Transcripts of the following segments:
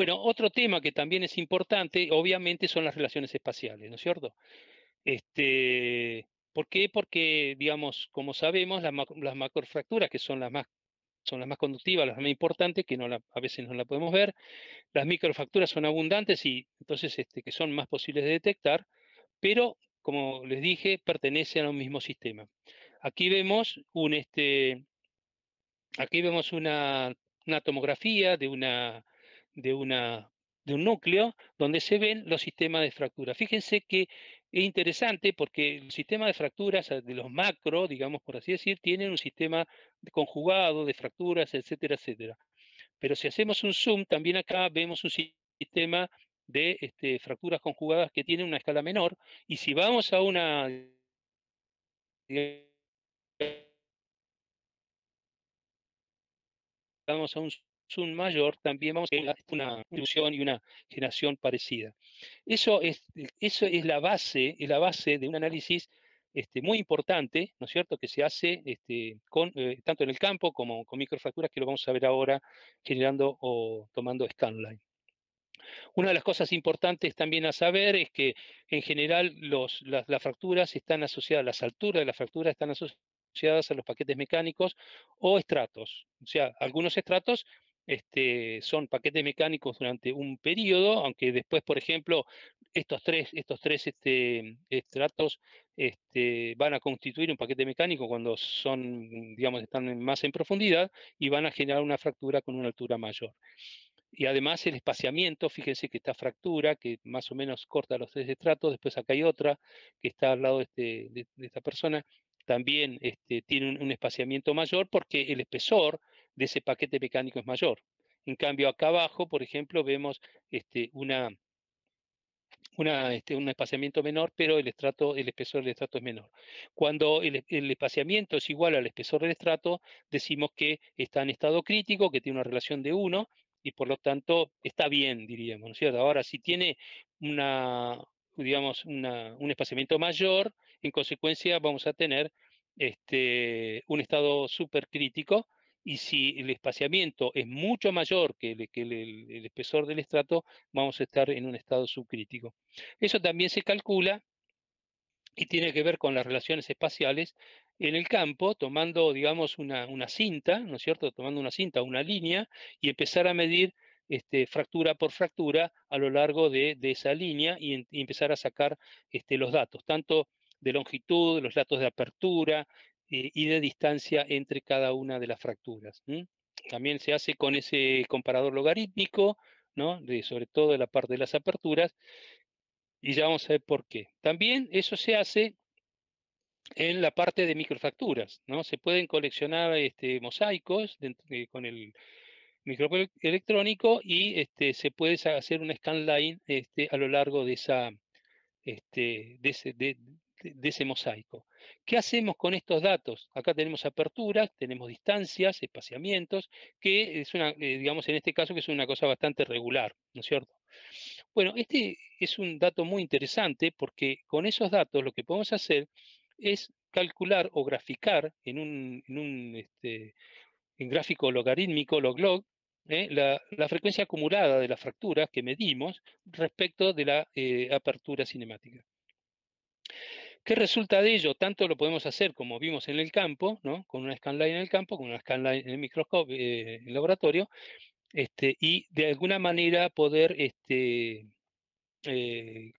Bueno, otro tema que también es importante, obviamente, son las relaciones espaciales, ¿no es cierto? ¿Por qué? Porque, digamos, como sabemos, las macrofracturas, que son las más conductivas, las más importantes, que a veces no la podemos ver, las microfracturas son abundantes y entonces que son más posibles de detectar, pero, como les dije, pertenecen a un mismo sistema. Aquí vemos aquí vemos una tomografía de, una, de un núcleo donde se ven los sistemas de fractura. Fíjense que es interesante porque el sistema de fracturas de los macro, digamos por así decir, tienen un sistema conjugado de fracturas, etcétera, etcétera. Pero si hacemos un zoom, también acá vemos un sistema de fracturas conjugadas que tiene una escala menor. Y si vamos a una vamos a un zoom mayor, también vamos a tener una distribución y una generación parecida. Eso es la base de un análisis muy importante, ¿no es cierto?, que se hace tanto en el campo como con microfracturas, que lo vamos a ver ahora generando o tomando scanline. Una de las cosas importantes también a saber es que en general las fracturas están asociadas, las alturas de las fracturas están asociadas a los paquetes mecánicos o estratos. O sea, algunos estratos son paquetes mecánicos durante un periodo, aunque después, por ejemplo, estos tres estratos van a constituir un paquete mecánico cuando digamos, están más en profundidad y van a generar una fractura con una altura mayor. Y además el espaciamiento, fíjense que esta fractura, que más o menos corta los tres estratos, después acá hay otra que está al lado de esta persona, también tiene un espaciamiento mayor porque el espesor de ese paquete mecánico es mayor. En cambio, acá abajo, por ejemplo, vemos un espaciamiento menor, pero el espesor del estrato es menor. Cuando el espaciamiento es igual al espesor del estrato, decimos que está en estado crítico, que tiene una relación de 1, y por lo tanto está bien, diríamos, ¿no es cierto? Ahora, si tiene digamos, un espaciamiento mayor, en consecuencia vamos a tener un estado supercrítico, y si el espaciamiento es mucho mayor que el espesor del estrato, vamos a estar en un estado subcrítico. Eso también se calcula y tiene que ver con las relaciones espaciales en el campo, tomando, digamos, una cinta, ¿no es cierto? Tomando una cinta, una línea, y empezar a medir fractura por fractura a lo largo de esa línea y empezar a sacar los datos, tanto de longitud, los datos de apertura y de distancia entre cada una de las fracturas. También se hace con ese comparador logarítmico, ¿no? Sobre todo de la parte de las aperturas, y ya vamos a ver por qué. También eso se hace en la parte de microfracturas, ¿no? Se pueden coleccionar mosaicos con el microscopio electrónico y se puede hacer una scanline a lo largo de ese mosaico. ¿Qué hacemos con estos datos? Acá tenemos aperturas, tenemos distancias, espaciamientos, que es digamos en este caso, que es una cosa bastante regular, ¿no es cierto? Bueno, este es un dato muy interesante porque con esos datos lo que podemos hacer es calcular o graficar en gráfico logarítmico, log-log, la frecuencia acumulada de las fracturas que medimos respecto de la apertura cinemática. ¿Qué resulta de ello? Tanto lo podemos hacer como vimos en el campo, ¿no? Con una scanline en el campo, con una scanline en el microscopio, en el laboratorio, y de alguna manera poder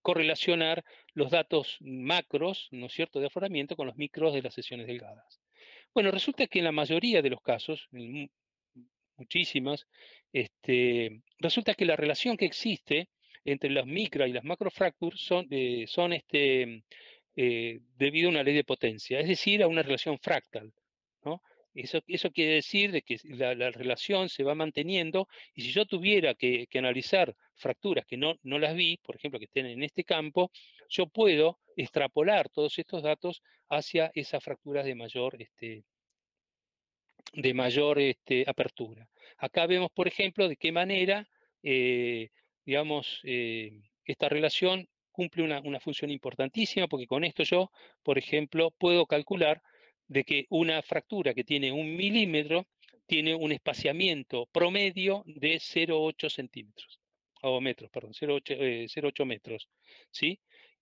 correlacionar los datos macros, ¿no es cierto?, de aforamiento con los micros de las sesiones delgadas. Bueno, resulta que en la mayoría de los casos, en muchísimas, resulta que la relación que existe entre las micro y las macrofractures son debido a una ley de potencia, es decir, a una relación fractal, ¿no? Eso quiere decir de que la relación se va manteniendo, y si yo tuviera que analizar fracturas que no las vi, por ejemplo, que estén en este campo, yo puedo extrapolar todos estos datos hacia esas fracturas de mayor apertura. Acá vemos, por ejemplo, de qué manera, digamos, esta relación cumple una función importantísima, porque con esto yo, por ejemplo, puedo calcular de que una fractura que tiene 1 milímetro tiene un espaciamiento promedio de 0,8 centímetros. o metros, perdón, 0,8 metros, ¿sí?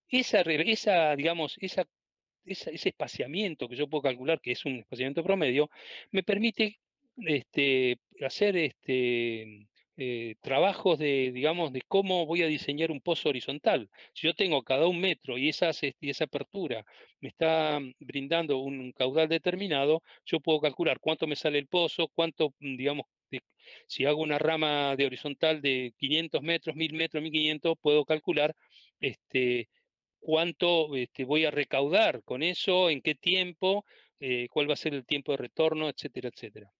Digamos, ese espaciamiento que yo puedo calcular, que es un espaciamiento promedio, me permite hacer trabajos digamos, de cómo voy a diseñar un pozo horizontal. Si yo tengo cada 1 metro y esa apertura me está brindando un caudal determinado, yo puedo calcular cuánto me sale el pozo, cuánto, digamos, si hago una rama de horizontal de 500 metros, 1000 metros, 1500, puedo calcular cuánto voy a recaudar con eso, en qué tiempo, cuál va a ser el tiempo de retorno, etcétera, etcétera.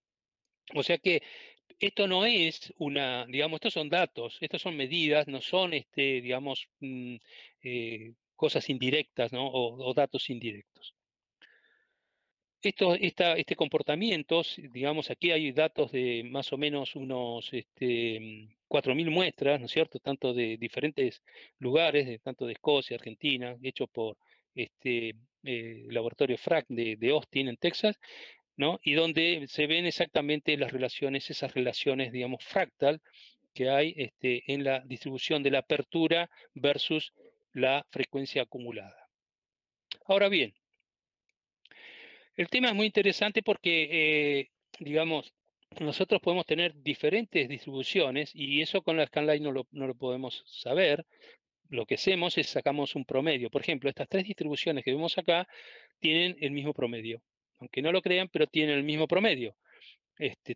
O sea que esto no es digamos, estos son datos, estas son medidas, no son, digamos, cosas indirectas, ¿no? O datos indirectos. Este comportamiento, digamos, aquí hay datos de más o menos unos 4.000 muestras, ¿no es cierto? Tanto de diferentes lugares, tanto de Escocia, Argentina, hecho por el laboratorio FRAC de Austin, en Texas, ¿no? Y donde se ven exactamente esas relaciones, digamos, fractal que hay en la distribución de la apertura versus la frecuencia acumulada. Ahora bien, el tema es muy interesante porque, digamos, nosotros podemos tener diferentes distribuciones y eso con la scanline no lo podemos saber. Lo que hacemos es sacamos un promedio. Por ejemplo, estas tres distribuciones que vemos acá tienen el mismo promedio. Aunque no lo crean, pero tienen el mismo promedio.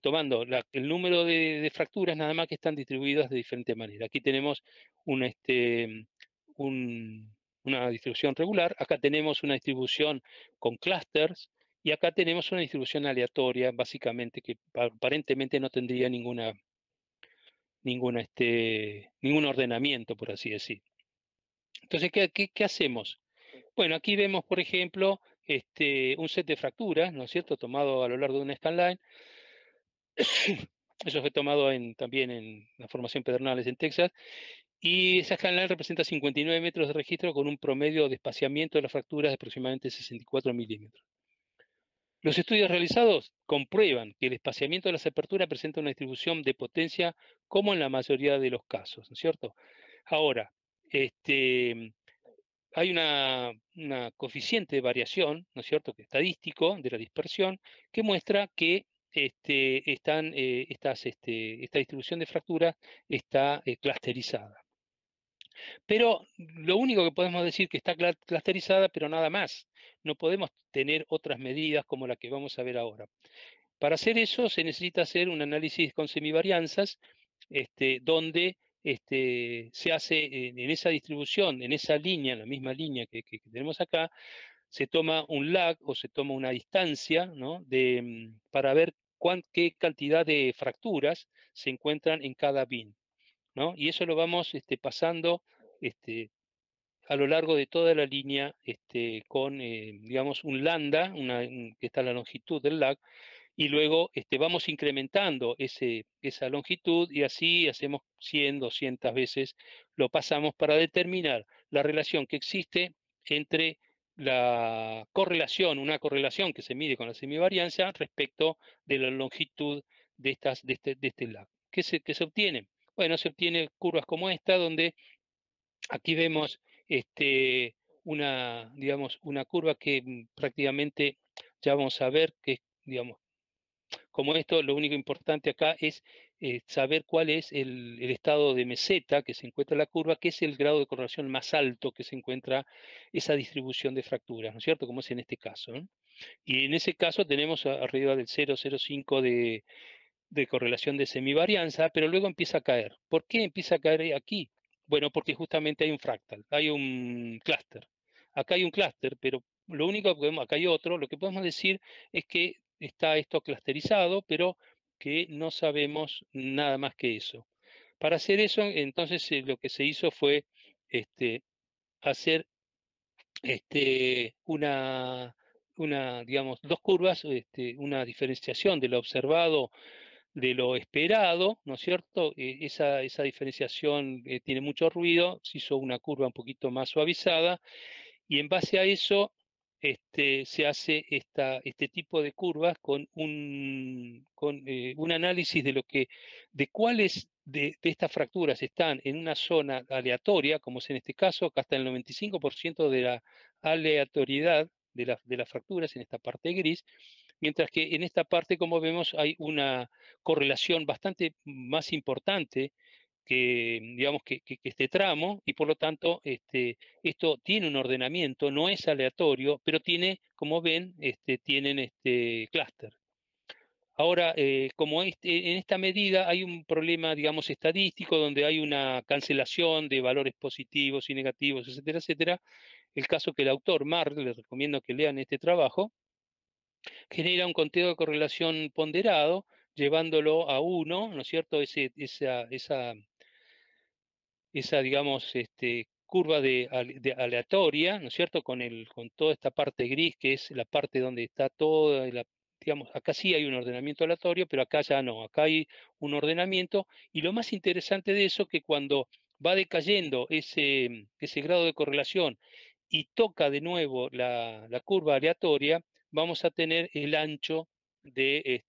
Tomando el número de fracturas nada más que están distribuidas de diferente manera. Aquí tenemos una, una distribución regular, acá tenemos una distribución con clusters y acá tenemos una distribución aleatoria, básicamente, que aparentemente no tendría ningún ordenamiento, por así decir. Entonces, ¿qué hacemos? Bueno, aquí vemos, por ejemplo, un set de fracturas, ¿no es cierto?, tomado a lo largo de una scanline. Eso fue tomado también en la formación Pedernales en Texas. Y esa scanline representa 59 metros de registro con un promedio de espaciamiento de las fracturas de aproximadamente 64 milímetros. Los estudios realizados comprueban que el espaciamiento de las aperturas presenta una distribución de potencia como en la mayoría de los casos, ¿no es cierto? Ahora, hay una coeficiente de variación, ¿no es cierto?, que estadístico de la dispersión, que muestra que esta distribución de fracturas está clusterizada. Pero lo único que podemos decir que está clusterizada, pero nada más. No podemos tener otras medidas como la que vamos a ver ahora. Para hacer eso se necesita hacer un análisis con semivarianzas, donde se hace en esa distribución, en esa línea, en la misma línea que tenemos acá, se toma un lag o se toma una distancia, ¿no?, para ver qué cantidad de fracturas se encuentran en cada bin, ¿no? Y eso lo vamos pasando este, a lo largo de toda la línea con, digamos, un lambda, que está la longitud del lag, y luego vamos incrementando esa longitud y así hacemos 100, 200 veces, lo pasamos para determinar la relación que existe entre una correlación que se mide con la semivarianza respecto de la longitud de este lag. ¿Qué se obtiene? Bueno, se obtiene curvas como esta, donde aquí vemos digamos, una curva que prácticamente ya vamos a ver que, digamos, como esto, lo único importante acá es saber cuál es el estado de meseta que se encuentra en la curva, que es el grado de correlación más alto que se encuentra esa distribución de fracturas, ¿no es cierto?, como es en este caso, ¿no? Y en ese caso tenemos arriba del 0,05 de correlación de semivarianza, pero luego empieza a caer. ¿Por qué empieza a caer aquí? Bueno, porque justamente hay un fractal, hay un clúster. Acá hay un clúster, pero lo único que podemos, acá hay otro, lo que podemos decir es que está esto clusterizado, pero que no sabemos nada más que eso. Para hacer eso, entonces lo que se hizo fue hacer digamos, dos curvas, una diferenciación de lo observado de lo esperado, ¿no es cierto? Esa diferenciación tiene mucho ruido, se hizo una curva un poquito más suavizada y en base a eso se hace este tipo de curvas con un análisis de cuáles de estas fracturas están en una zona aleatoria, como es en este caso, acá está el 95% de la aleatoriedad de las fracturas en esta parte gris, mientras que en esta parte, como vemos, hay una correlación bastante más importante que, digamos, que este tramo, y por lo tanto, esto tiene un ordenamiento, no es aleatorio, pero tiene, como ven, tienen este clúster. Ahora, como en esta medida hay un problema, digamos, estadístico, donde hay una cancelación de valores positivos y negativos, etcétera, etcétera, el caso que el autor, Marr, les recomiendo que lean este trabajo, genera un conteo de correlación ponderado, llevándolo a uno, ¿no es cierto? Esa, digamos, curva de aleatoria, ¿no es cierto? Con toda esta parte gris, que es la parte donde está toda digamos, acá sí hay un ordenamiento aleatorio, pero acá ya no, acá hay un ordenamiento, y lo más interesante de eso, que cuando va decayendo ese grado de correlación y toca de nuevo la curva aleatoria, vamos a tener el ancho de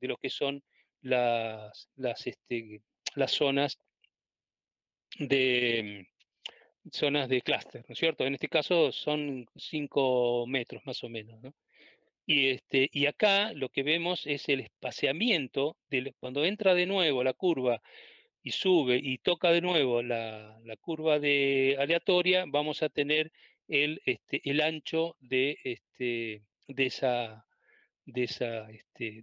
lo que son las de zonas de clúster, ¿no es cierto? En este caso son 5 metros más o menos, ¿no? Y acá lo que vemos es el espaciamiento, cuando entra de nuevo la curva y sube y toca de nuevo la curva aleatoria, vamos a tener el ancho de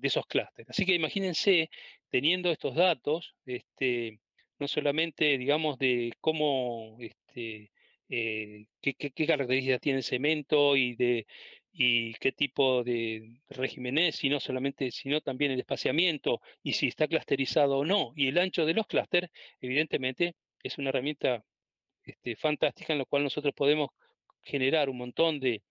esos clústeres. Así que imagínense, teniendo estos datos, no solamente, digamos, de cómo, qué características tiene el cemento y qué tipo de régimen es, sino también el espaciamiento y si está clusterizado o no. Y el ancho de los clústeres, evidentemente, es una herramienta fantástica en la cual nosotros podemos generar un montón de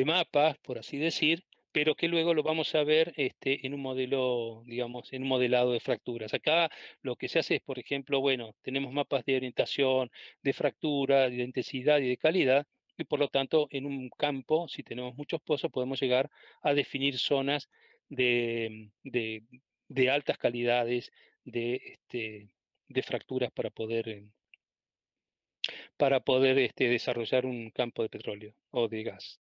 mapas, por así decir, pero que luego lo vamos a ver en un modelo, digamos, en un modelado de fracturas. Acá lo que se hace es, por ejemplo, bueno, tenemos mapas de orientación, de fractura, de intensidad y de calidad, y por lo tanto, en un campo, si tenemos muchos pozos, podemos llegar a definir zonas de altas calidades de fracturas para poder desarrollar un campo de petróleo o de gas.